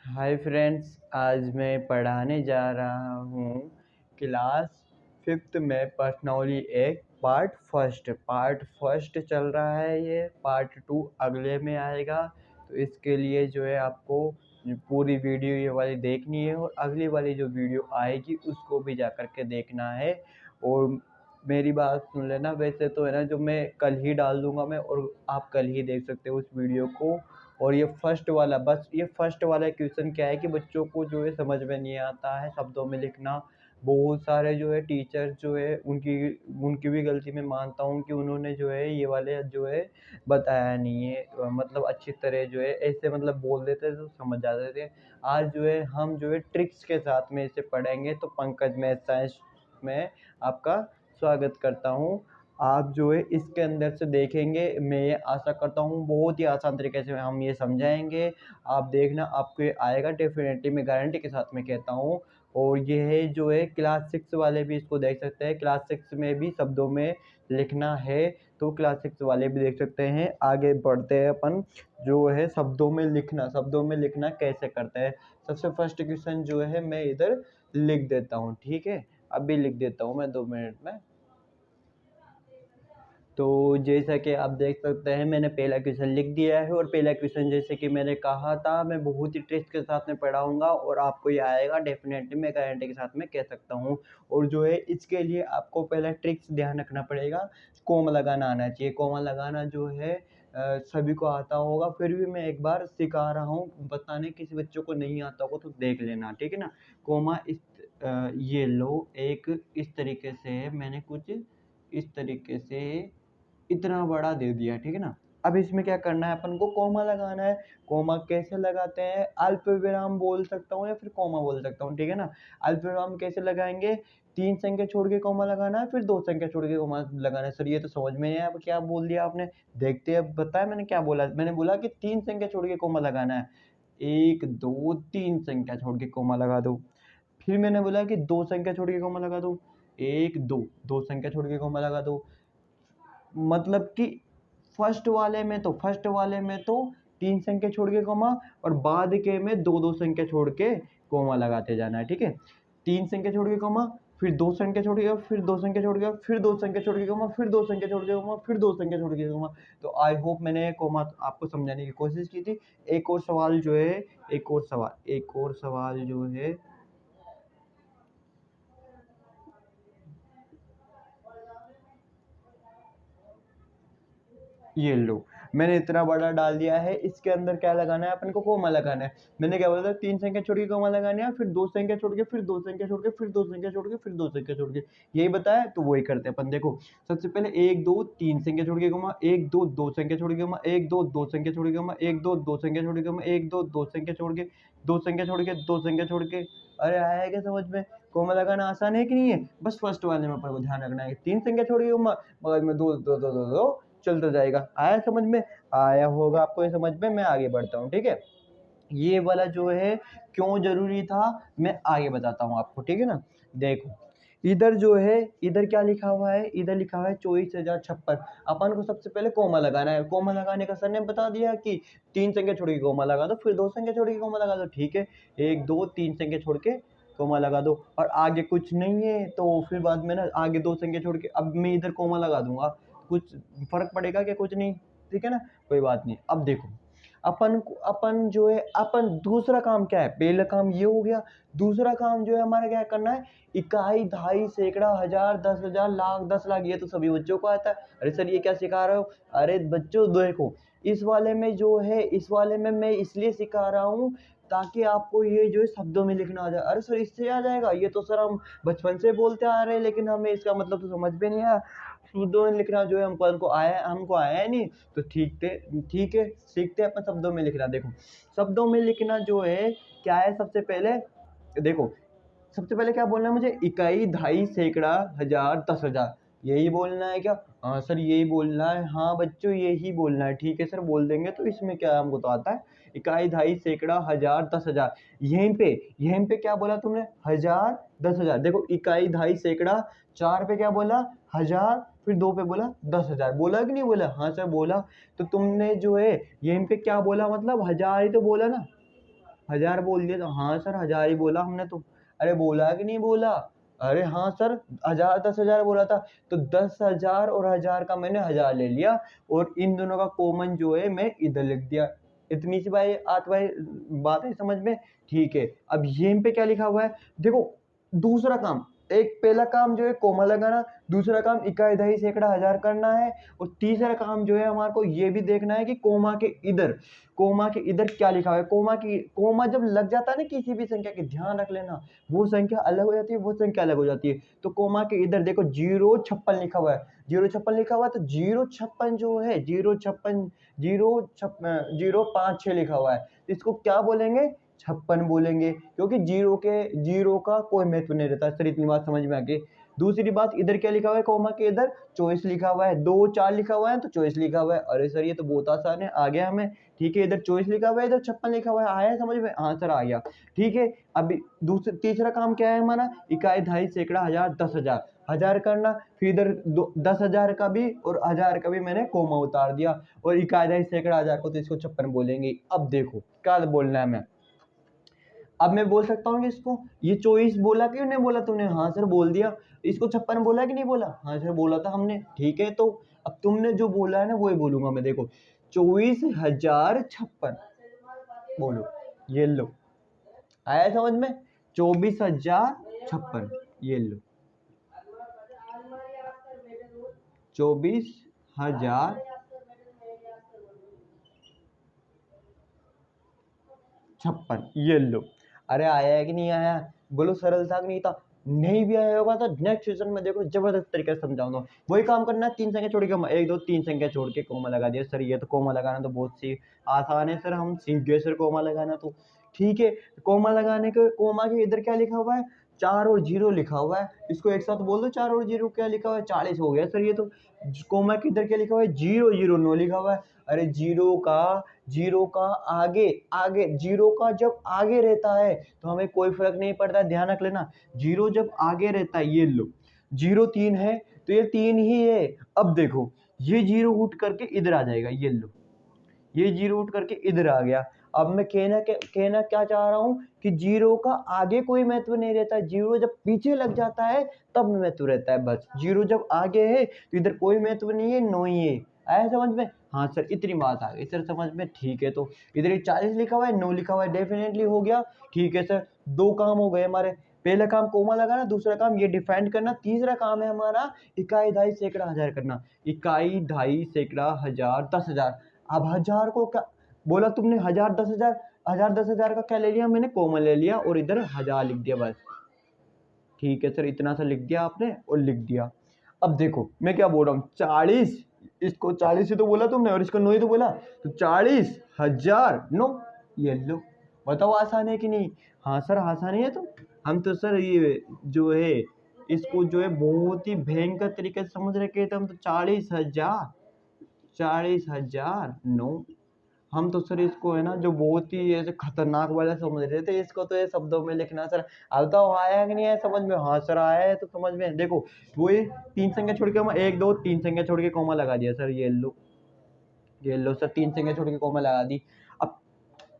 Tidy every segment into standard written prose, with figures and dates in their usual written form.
Hi friends, आज मैं पढ़ाने जा रहा हूँ क्लास फिफ्थ में पर्सनौली एक पार्ट फर्स्ट चल रहा है। ये पार्ट टू अगले में आएगा। तो इसके लिए जो है आपको पूरी वीडियो ये वाली देखनी है और अगली वाली जो वीडियो आएगी उसको भी जा कर के देखना है। और मेरी बात सुन लेना, वैसे तो है ना, जो मैं कल ही डाल दूंगा मैं, और आप कल ही देख सकते हो उस वीडियो को। और ये फर्स्ट वाला क्वेश्चन क्या है कि बच्चों को जो है समझ में नहीं आता है शब्दों में लिखना। बहुत सारे जो है टीचर्स जो है उनकी उनकी भी गलती मैं मानता हूँ कि उन्होंने जो है ये वाले जो है बताया नहीं है। मतलब अच्छी तरह जो है ऐसे मतलब बोल देते तो समझ जाते थे। आज जो है हम जो है ट्रिक्स के साथ में इसे पढ़ेंगे। तो पंकज मैथ साइंस में आपका स्वागत करता हूँ। आप जो है इसके अंदर से देखेंगे, मैं ये आशा करता हूँ बहुत ही आसान तरीके से हम ये समझाएंगे। आप देखना, आपको ये आएगा डेफिनेटली, मैं गारंटी के साथ में कहता हूँ। और ये है जो है क्लास 6 वाले भी इसको देख सकते हैं। क्लास 6 में भी शब्दों में लिखना है तो क्लास 6 वाले भी देख सकते हैं। आगे बढ़ते हैं अपन, जो है शब्दों में लिखना कैसे करते हैं। सबसे फर्स्ट क्वेश्चन जो है मैं इधर लिख देता हूँ, ठीक है। अभी लिख देता हूँ मैं 2 मिनट में। तो जैसा कि आप देख सकते हैं मैंने पहला क्वेश्चन लिख दिया है। और पहला क्वेश्चन जैसे कि मैंने कहा था मैं बहुत ही ट्रिक्स के साथ में पढ़ाऊंगा और आपको ये आएगा डेफिनेटली, मैं गारंटी के साथ में कह सकता हूँ। और जो है इसके लिए आपको पहला ट्रिक्स ध्यान रखना पड़ेगा। कोमा लगाना आना चाहिए। कोमा लगाना जो है सभी को आता होगा, फिर भी मैं एक बार सिखा रहा हूँ बताने, किसी बच्चों को नहीं आता होगा तो देख लेना, ठीक है ना। कोमा ये लो, एक इस तरीके से मैंने कुछ इस तरीके से इतना बड़ा दे दिया, ठीक है ना। अब इसमें क्या करना है, अपन को कोमा लगाना है। कोमा कैसे लगाते हैं, अल्प विराम बोल सकता हूँ या फिर कोमा बोल सकता हूँ, ठीक है ना। अल्प विराम कैसे लगाएंगे, 3 संख्या छोड़ के कोमा लगाना है, फिर 2 संख्या छोड़ के कोमा लगाना है। सर ये तो समझ में नहीं आया, क्या बोल दिया आपने। देखते हैं, बताया मैंने क्या बोला। मैंने बोला कि 3 संख्या छोड़ के कोमा लगाना है। 1 2 3 संख्या छोड़ के कोमा लगा दो। फिर मैंने बोला कि 2 संख्या छोड़ के कोमा लगा दो। 1 2 2 संख्या छोड़ के कोमा लगा दो। मतलब कि फर्स्ट वाले में तो 3 संख्या छोड़ के कोमा, और बाद के में 2 संख्या छोड़ के कोमा लगाते जाना है, ठीक है। 3 संख्या छोड़ के कोमा, फिर 2 संख्या छोड़ के, फिर 2 संख्या छोड़ के, फिर 2 संख्या छोड़ के कोमा, फिर 2 संख्या छोड़ के कोमा, फिर 2 संख्या छोड़ के कोमा। तो आई होप मैंने कोमा आपको समझाने की कोशिश की थी। एक और सवाल जो है, एक और सवाल जो है, ये लो, मैंने इतना बड़ा डाल दिया है। इसके अंदर क्या लगाना है, अपन को कोमा लगाना है। मैंने क्या बोला था, 3 संख्या छोड़ के कोमा लगाना है, फिर 2 संख्या छोड़ के, फिर 2 संख्या छोड़ के, फिर 2 संख्या छोड़ के, फिर 2 संख्या छोड़ के, यही बताया। तो वही करते हैं अपन। देखो, सबसे पहले 1 2 3 संख्या छोड़ के कोमा, 1 2 2 संख्या छोड़ के कोमा, 1 2 2 संख्या छोड़ के कोमा, 1 2 2 संख्या छोड़ के कोमा, 1 2 2 संख्या छोड़ के, 2 संख्या छोड़ के, 2 संख्या छोड़ के। अरे आया क्या समझ में। कोमा लगाना आसान है कि नहीं है। बस फर्स्ट वाले में अपन को ध्यान रखना है, 3 संख्या छोड़ के कोमा, बगल में 2 2 2 2 2 चलता जाएगा। आया समझ में, आया होगा आपको ये समझ में। मैं आगे बढ़ता हूँ, ठीक है। ये वाला जो है क्यों जरूरी था, मैं आगे बताता हूँ आपको, ठीक है ना। देखो, इधर जो है, इधर क्या लिखा हुआ है, इधर लिखा हुआ है 24,056। अपन को सबसे पहले कोमा लगाना है। कोमा लगाने का सर ने बता दिया कि 3 संख्या छोड़ के कोमा लगा दो, फिर 2 संख्या छोड़ के कोमा लगा दो, ठीक है। 1 2 3 संख्या छोड़ के कोमा लगा दो, और आगे कुछ नहीं है तो फिर बाद में ना आगे 2 संख्या छोड़ के अब मैं इधर कोमा लगा दूंगा। कुछ फर्क पड़ेगा क्या, कुछ नहीं, ठीक है ना, कोई बात नहीं। अब देखो, अपन जो है, अपन दूसरा काम क्या है, पहला काम ये हो गया। दूसरा काम जो है हमारा क्या करना है, इकाई दहाई सैकड़ा हजार 10,000 लाख 10 लाख, ये तो सभी बच्चों को आता है। अरे सर ये क्या सिखा रहे हो। अरे बच्चों देखो, इस वाले में जो है, इस वाले में मैं इसलिए सिखा रहा हूँ ताकि आपको ये जो है शब्दों में लिखना आ जाए। अरे सर इससे आ जाएगा, ये तो सर हम बचपन से बोलते आ रहे हैं, लेकिन हमें इसका मतलब तो समझ में नहीं आया। शब्दों में लिखना जो है हमको आया है नहीं। तो ठीक है, सीखते हैं अपन शब्दों में लिखना। देखो, शब्दों में लिखना जो है क्या है, सबसे पहले देखो, सबसे पहले क्या बोलना है मुझे, इकाई दहाई सैकड़ा हजार 10,000, यही बोलना है क्या। हाँ सर यही बोलना है, हाँ बच्चों यही बोलना है, ठीक है सर बोल देंगे। तो इसमें क्या हमको तो आता है, इकाई दहाई सैकड़ा हजार 10,000। यहीं पे क्या बोला तुमने, हजार 10,000। देखो, इकाई दहाई सैकड़ा, 4 पे क्या बोला, हजार, फिर 2 पे बोला 10,000। बोला कि नहीं बोला, हाँ सर बोला। तो तुमने जो है यहीं पे क्या बोला, मतलब हजार ही तो बोला ना। हजार बोल दिया तो हाँ सर हजार ही बोला हमने तो। अरे बोला कि नहीं बोला? अरे हाँ सर, हजार 10,000 बोला था। तो 10,000 और हजार का मैंने हजार ले लिया और इन दोनों का कॉमन जो है मैं इधर लिख दिया। इतनी सी भाई आत भाई बात है समझ में? ठीक है, अब ये पे क्या लिखा हुआ है देखो। दूसरा काम, एक पहला काम जो है कोमा लगाना, दूसरा काम इकाई दहाई सैकड़ा हजार करना है, और तीसरा काम जो है हमारे को ये भी देखना है कि कोमा के इधर क्या लिखा हुआ है। कोमा जब लग जाता है ना किसी भी संख्या के, ध्यान रख लेना, वो संख्या अलग हो जाती है, वो संख्या अलग हो जाती है। तो कोमा के इधर देखो 056 लिखा हुआ है, 056 लिखा हुआ है, तो 056 जो है 056 056 लिखा हुआ है, इसको क्या बोलेंगे? 56 बोलेंगे, क्योंकि जीरो का कोई महत्व नहीं रहता। सर इतनी बात समझ में आ गई। दूसरी बात, इधर क्या लिखा हुआ है कोमा के इधर? 24 लिखा हुआ है, 2 4 लिखा हुआ है तो 24 लिखा हुआ है। अरे सर ये तो बहुत आसान है, आ गया हमें। ठीक है, इधर 24 लिखा हुआ है, इधर 56 लिखा हुआ है, आया समझ में? हाँ सर आ गया। ठीक है, अभी तीसरा काम क्या है हमारा? इकाई दहाई सैकड़ा हजार 10,000 हजार करना। फिर इधर 10,000 का भी और हजार का भी मैंने कोमा उतार दिया, और इकाई दहाई सैकड़ा हजार को तो इसको 56 बोलेंगे। अब देखो क्या बोलना है हमें। अब मैं बोल सकता हूँ कि इसको ये 24 बोला कि नहीं बोला तूने? हाँ सर बोल दिया। इसको 56 बोला कि नहीं बोला? हाँ सर बोला था हमने। ठीक है, तो अब तुमने जो बोला है ना वही बोलूंगा मैं। देखो 24,056 बोलो, ये लो, आया समझ में? 24,056 ये लो, 24,056 ये लो। अरे आया है कि नहीं आया? बोलो सरल था कि नहीं था? नहीं भी आया होगा तो नेक्स्ट सेशन में देखो जबरदस्त तरीके से समझाऊंगा। वही काम करना है, 3 संख्या छोड़ के 1 2 3 संख्या छोड़ के कोमा लगा दिया। सर ये तो कोमा लगाना तो बहुत सी आसान है सर, हम सीख गए सर कोमा लगाना तो। ठीक है, कोमा लगाने के, कोमा के इधर क्या लिखा हुआ है? 4 और 0 लिखा हुआ है, इसको एक साथ बोल दो। 4 और 0 क्या लिखा हुआ है? 40 हो गया सर ये तो। कोमा के इधर क्या लिखा हुआ है? 0 0 9 लिखा हुआ है। अरे जीरो का आगे आगे, जीरो का जब आगे रहता है तो हमें कोई फर्क नहीं पड़ता, ध्यान रख लेना। जीरो जब आगे रहता है, ये लो 0 3 है तो ये 3 ही है। अब देखो ये जीरो उठ करके इधर आ जाएगा, ये लो, ये जीरो उठ करके इधर आ गया। अब मैं कहना क्या चाह रहा हूँ कि जीरो का आगे कोई महत्व नहीं रहता, जीरो जब पीछे लग जाता है तब महत्व रहता है बस। जीरो जब आगे है तो इधर कोई महत्व नहीं है, नो ही है। आया समझ में? हाँ सर इतनी बात आ गई सर समझ में। ठीक है, तो इधर 40 लिखा हुआ है, 9 लिखा हुआ है, डेफिनेटली हो गया। ठीक है सर, 2 काम हो गए हमारे। पहला काम कोमा लगाना, दूसरा काम ये डिफाइन करना, तीसरा काम है हमारा इकाई दहाई सैकड़ा हजार करना। इकाई दहाई सैकड़ा हजार 10,000। अब हजार को क्या बोला तुमने? हजार 10,000, हजार 10,000 का क्या ले लिया मैंने? कॉमन ले लिया और इधर हजार लिख दिया बस। ठीक है सर, इतना सा लिख दिया आपने और लिख दिया। अब देखो मैं क्या बोल रहा हूँ, 40, इसको 40 ही तो बोला तुमने और इसको 9 ही तो बोला, तो 40,009 ये लो। बताओ आसान है कि नहीं? हाँ सर आसान है। तो हम तो सर ये जो है इसको जो है बहुत ही भयंकर तरीके से समझ रखे थे हम तो। 40,009 हम तो सर इसको है ना जो बहुत ही ऐसे खतरनाक वाला समझ रहे थे, इसको तो ये शब्दों में लिखना सर। अब तो आया कि नहीं आया समझ में? हाँ सर आया है, तो समझ में देखो वही 3 संख्या छोड़ के हम 1 2 3 संख्या छोड़ के कोमा लगा दिया सर। ये लो सर, 3 संख्या छोड़ के कोमा लगा दी। अब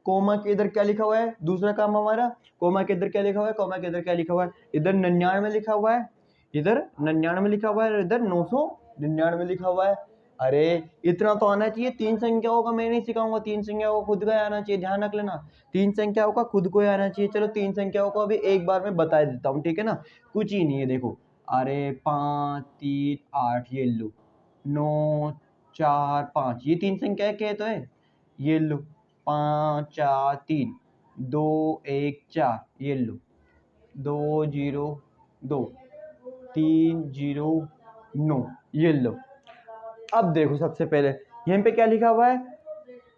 कोमा के इधर क्या लिखा हुआ है? दूसरा काम हमारा, कोमा के इधर क्या लिखा हुआ है? कोमा के इधर क्या लिखा हुआ है? इधर 99 लिखा हुआ है, इधर 99 लिखा हुआ है, इधर 999 लिखा हुआ है। अरे इतना तो आना चाहिए। 3 संख्याओं का मैं नहीं सिखाऊंगा, 3 संख्याओं को खुद का आना चाहिए, ध्यान रख लेना। 3 संख्याओं का खुद को आना चाहिए। चलो 3 संख्याओं को अभी एक बार में बता देता हूँ, ठीक है ना? कुछ ही नहीं है देखो। अरे 5 3 8 ये लो, 9 4 5 ये 3 संख्या के तो है। ये लो 5 4 3 2 1 4 ये लो, 2 0 2 3 0 9 ये लो। अब देखो सबसे पहले यहाँ पे क्या लिखा हुआ है?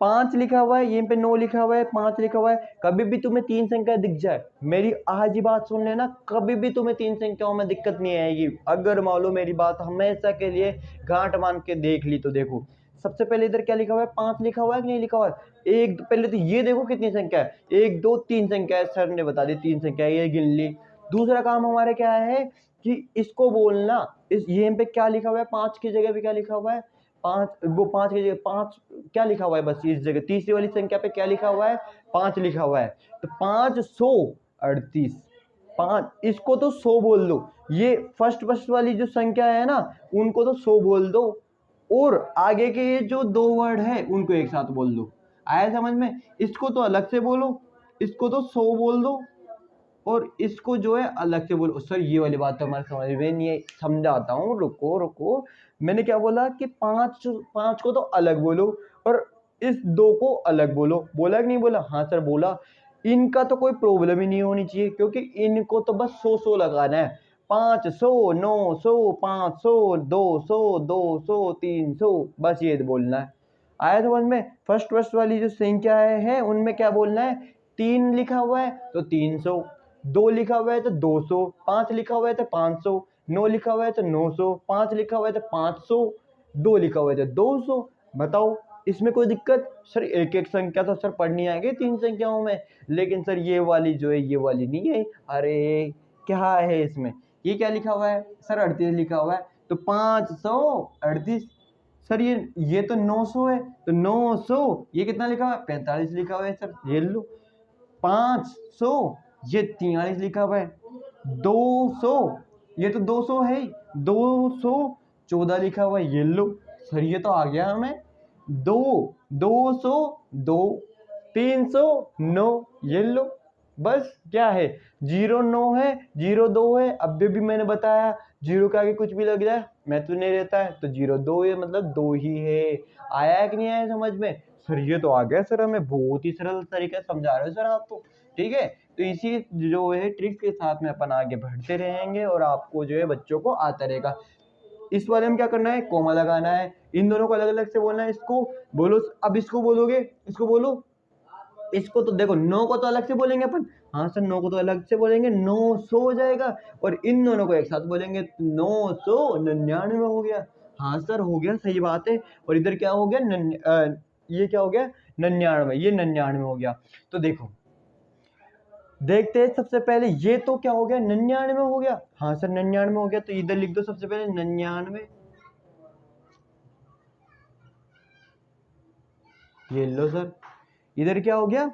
5 लिखा हुआ है, यहाँ पे 9 लिखा हुआ है, 5 लिखा हुआ है। कभी भी तुम्हें 3 संख्या दिख जाए, मेरी आज ही बात सुन लेना, कभी भी तुम्हें 3 संख्याओं में दिक्कत नहीं आएगी। अगर मान लो मेरी बात हमेशा के लिए गांठ मान के देख ली तो देखो सबसे पहले इधर क्या लिखा हुआ है? 5 लिखा हुआ है कि नहीं लिखा हुआ है? एक पहले तो ये देखो कितनी संख्या है, 1 2 3 संख्या है, सर ने बता दी 3 संख्या है, ये गिन ली। दूसरा काम हमारे क्या है कि इसको बोलना, इस ये पे क्या लिखा हुआ है? 5 की जगह पे क्या लिखा हुआ है? पाँच, वो पाँच की जगह पाँच क्या लिखा हुआ है, बस इस जगह तीसरी वाली संख्या पे क्या लिखा हुआ है, 5 लिखा हुआ है। तो 538, 5 इसको तो 100 बोल दो। ये फर्स्ट वाली जो संख्या है ना उनको तो 100 बोल दो, और आगे के ये जो 2 वर्ड है उनको एक साथ बोल दो। आया समझ में? इसको तो अलग से बोलो, इसको तो 100 बोल दो, और इसको जो है अलग से बोलो। सर ये वाली बात तो हमारे समझ में नहीं है, समझाता हूँ, रुको रुको। मैंने क्या बोला कि पांच को तो अलग बोलो और इस 2 को अलग बोलो। बोला कि नहीं बोला? हाँ सर बोला। इनका तो कोई प्रॉब्लम ही नहीं होनी चाहिए, क्योंकि इनको तो बस 100 लगाना है। 500, 900, 500, 200, 200, 300, बस ये बोलना है। आया समझ में? फर्स्ट वाली जो संख्या है उनमें क्या बोलना है, 3 लिखा हुआ है तो 300, 2 लिखा हुआ है तो 200, 5 लिखा हुआ है तो 500, 9 लिखा हुआ है तो 900, 5 लिखा हुआ है तो 500, 2 लिखा हुआ है तो 200। बताओ इसमें कोई दिक्कत? सर एक एक संख्या तो सर पढ़नी आएगी 3 संख्याओं में, लेकिन सर ये वाली जो है ये वाली नहीं है। अरे क्या है इसमें, ये क्या लिखा हुआ है सर? 38 लिखा हुआ है, तो 538। सर ये तो 900 है, तो 900 ये कितना लिखा हुआ है? 45 लिखा हुआ है सर, ये लो। 500 ये 43 लिखा हुआ है। 200 ये तो 200 है, 214 लिखा हुआ है, ये लो। सर ये तो आ गया हमें। 202, 309, ये लो। बस क्या है, 09 है, 02 है। अब भी मैंने बताया 0 के आगे कुछ भी लग जाए मैं तो नहीं रहता है, तो 02 है मतलब 2 ही है। आया कि नहीं आया समझ में? सर ये तो आ गया सर, हमें बहुत ही सरल तरीके से समझा रहे हो सर आप तो। ठीक है, तो इसी जो है ट्रिक्स के साथ में अपन आगे बढ़ते रहेंगे और आपको जो है बच्चों को आता रहेगा। इस वाले में क्या करना है, कोमा लगाना है, इन दोनों को अलग अलग से बोलना है। इसको बोलो, अब इसको बोलोगे, इसको बोलो। इसको तो देखो 9 को तो अलग से बोलेंगे अपन, हाँ सर 9 को तो अलग से बोलेंगे, 900 हो जाएगा। और इन दोनों को एक साथ बोलेंगे, 999 हो गया। हाँ सर हो गया, सही बात है। और इधर क्या हो गया, ये क्या हो गया, 99, ये 99 हो गया। तो देखो देखते हैं, सबसे पहले ये तो क्या हो गया, 99 हो गया। हाँ सर 99 हो गया, तो इधर लिख दो सबसे पहले 99, ये लो सर। इधर क्या हो गया,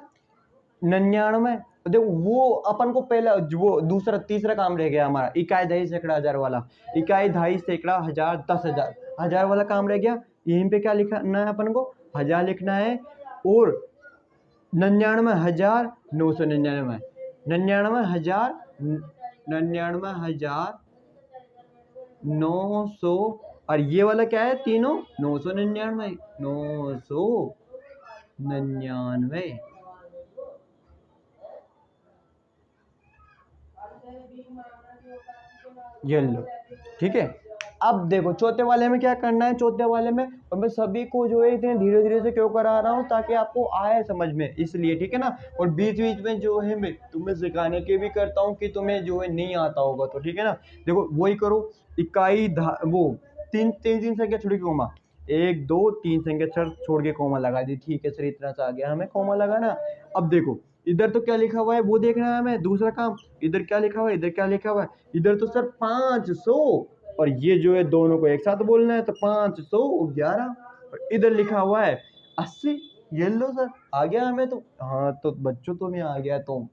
99। देखो वो अपन को पहला वो दूसरा तीसरा काम रह गया हमारा, इकाई दहाई सैकड़ा हजार वाला। इकाई दहाई सैकड़ा हजार 10,000, हजार वाला काम रह गया। यहीं पे क्या लिखना है अपन को, 1000 लिखना है। और 99,999, 99,000, 99,900। और ये वाला क्या है, तीनों 999, 999। ये लो, ठीक है। अब देखो चौथे वाले में क्या करना है, चौथे वाले में और मैं सभी को जो है इतने धीरे धीरे से क्यों करा रहा हूँ, ताकि आपको आए समझ में, इसलिए, ठीक है ना। और बीच बीच में जो है मैं तुम्हें सिखाने के भी करता हूँ कि तुम्हें जो है नहीं आता होगा तो, ठीक है ना। देखो वही करो, इकाई वो तीन तीन तीन संख्या छोड़ के कोमा, 1 2 3 संख्या छोड़ के कोमा लगा दी, ठीक है सर इतना सा आ गया हमें कोमा लगाना। अब देखो इधर तो क्या लिखा हुआ है वो देखना है हमें, दूसरा काम। इधर क्या लिखा हुआ है, इधर क्या लिखा हुआ है, इधर तो सर 500, और ये जो है दोनों को एक साथ बोलना है, तो 511। और इधर लिखा हुआ है 80, ये लो सर आ गया हमें तो। हाँ तो बच्चों तो में आ गया, तो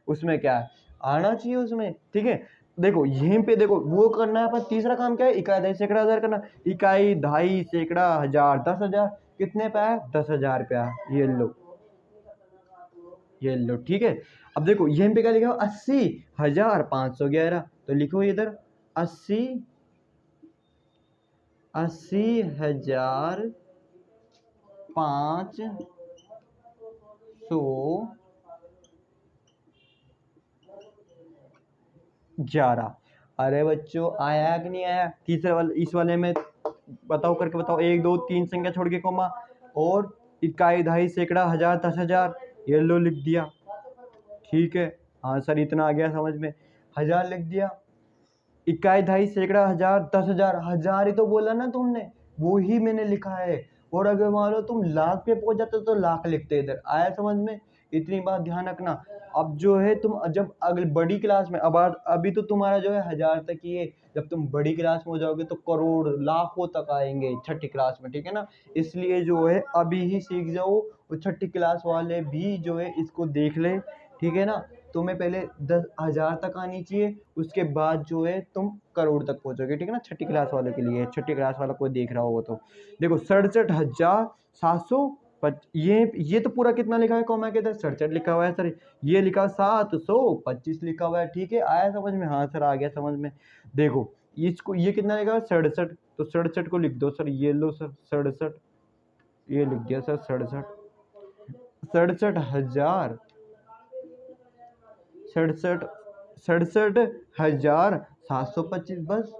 उसमें क्या है, आना चाहिए उसमें, ठीक है। देखो यहीं पे देखो वो करना है अपन, तीसरा काम क्या है, इकाई दहाई सैकड़ा हजार करना। इकाई दहाई सैकड़ा हजार 10,000, कितने पे आया, 10,000 पे आया, ये लो, ये लो, ठीक है। अब देखो यहीं पे क्या लिखा हो, 80,511, तो लिखो इधर 80,511। अरे बच्चों आया कि नहीं आया, तीसरे वाले इस वाले में बताओ, करके बताओ, 1 2 3 संख्या छोड़ के कोमा, और इकाई दहाई सैकड़ा हजार 10,000, ये लो लिख दिया, ठीक है। हाँ सर इतना आ गया समझ में, 1000 लिख दिया। इकाई दहाई सैकड़ा हजार 10,000, हजार ही तो बोला ना तुमने, वो ही मैंने लिखा है। और अगर मान लो तुम लाख पे पहुंच जाते तो लाख लिखते, इधर आया समझ में, इतनी बात ध्यान रखना। अब जो है तुम जब अगली बड़ी क्लास में अभी तो तुम्हारा जो है 1000 तक ही है, जब तुम बड़ी क्लास में हो जाओगे तो करोड़ लाखों तक आएंगे छठी क्लास में, ठीक है ना। इसलिए जो है अभी ही सीख जाओ, और छठी क्लास वाले भी जो है इसको देख ले, ठीक है ना। तुम्हें पहले 10,000 तक आनी चाहिए, उसके बाद जो है तुम करोड़ तक पहुंचोगे, ठीक है ना। छठी क्लास वालों के लिए, छठी क्लास वाला कोई देख रहा होगा तो देखो 67,700, ये तो पूरा कितना लिखा है कॉमा के इधर 67 लिखा हुआ है सर, ये लिखा हुआ 725 लिखा हुआ है, ठीक है। आया समझ में? हाँ सर आ गया समझ में। देखो इसको ये कितना लिखा हुआ है 67, तो 67 को लिख दो सर, ये लो सर 67, ये लिख दिया सर 67 67,725 बस।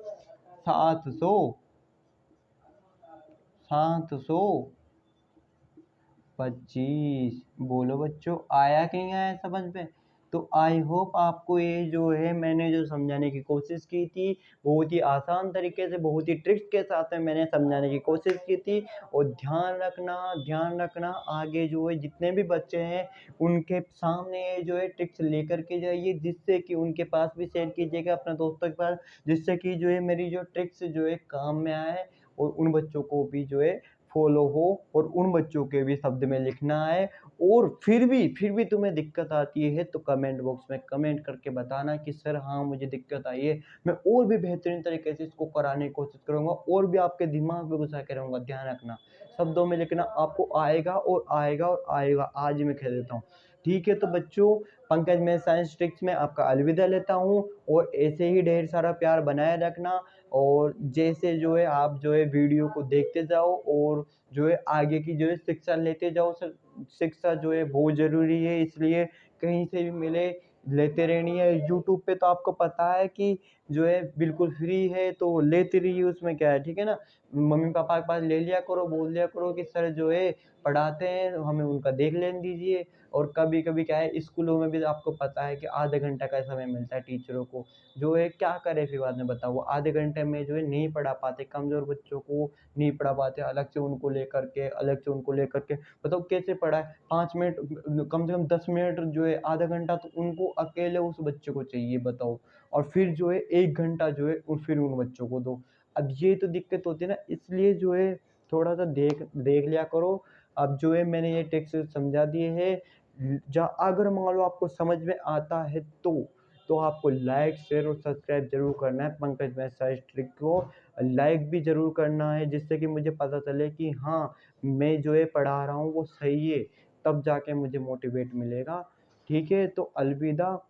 725 बोलो बच्चों, आया कि नहीं आया समझ में? तो आई होप आपको ये जो है मैंने जो समझाने की कोशिश की थी, बहुत ही आसान तरीके से, बहुत ही ट्रिक्स के साथ में मैंने समझाने की कोशिश की थी। और ध्यान रखना आगे जो है जितने भी बच्चे हैं उनके सामने ये जो है ट्रिक्स लेकर के जाइए, जिससे कि उनके पास भी शेयर कीजिएगा अपने दोस्तों के पास, जिससे कि जो है मेरी जो ट्रिक्स जो है काम में आए, और उन बच्चों को भी जो है फॉलो हो, और उन बच्चों के भी शब्द में लिखना है। और फिर भी तुम्हें दिक्कत आती है तो कमेंट बॉक्स में कमेंट करके बताना कि सर हाँ मुझे दिक्कत आई है, मैं और भी बेहतरीन तरीके से इसको कराने की कोशिश करूंगा, और भी आपके दिमाग में घुसा के रहूंगा। ध्यान रखना, शब्दों में लिखना आपको आएगा और आएगा और आएगा, आज ही मैं कह देता हूँ, ठीक है। तो बच्चों, पंकज मैं साइंस ट्रिक्स में आपका अलविदा लेता हूँ, और ऐसे ही ढेर सारा प्यार बनाए रखना, और जैसे जो है आप जो है वीडियो को देखते जाओ, और जो है आगे की जो है शिक्षा लेते जाओ सर। शिक्षा जो है बहुत ज़रूरी है, इसलिए कहीं से भी मिले लेते रहनी है। यूट्यूब पे तो आपको पता है कि जो है बिल्कुल फ्री है, तो लेते रहिए, उसमें क्या है, ठीक है ना। मम्मी पापा के पास ले लिया करो, बोल दिया करो कि सर जो है पढ़ाते हैं, हमें उनका देख लेने दीजिए। और कभी कभी क्या है, स्कूलों में भी आपको पता है कि आधे घंटा का समय मिलता है टीचरों को, जो है क्या करे फिर बाद में बताओ, वो आधे घंटे में जो है नहीं पढ़ा पाते, कमज़ोर बच्चों को नहीं पढ़ा पाते, अलग से उनको लेकर के बताओ कैसे पढ़ाए। 5 मिनट, कम से कम 10 मिनट जो है, आधा घंटा तो उनको अकेले उस बच्चे को चाहिए बताओ, और फिर जो है 1 घंटा जो है फिर उन बच्चों को दो। अब ये तो दिक्कत होती है ना, इसलिए जो है थोड़ा सा देख देख लिया करो। अब जो है मैंने ये ट्रिक्स समझा दिए है, अगर मान लो आपको समझ में आता है तो आपको लाइक शेयर और सब्सक्राइब जरूर करना है। पंकज मैथ ट्रिक को लाइक भी जरूर करना है, जिससे कि मुझे पता चले कि हाँ मैं जो है पढ़ा रहा हूँ वो सही है, तब जाके मुझे मोटिवेट मिलेगा, ठीक है। तो अलविदा।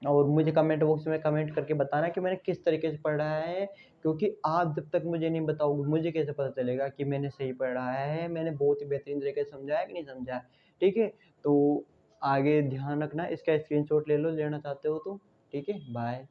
और मुझे कमेंट बॉक्स में कमेंट करके बताना कि मैंने किस तरीके से पढ़ाया है, क्योंकि आप जब तक मुझे नहीं बताओगे मुझे कैसे पता चलेगा कि मैंने सही पढ़ाया है, मैंने बहुत ही बेहतरीन तरीके से समझाया कि नहीं समझाया, ठीक है। तो आगे ध्यान रखना, इसका स्क्रीनशॉट ले लो, लेना चाहते हो तो, ठीक है। बाय।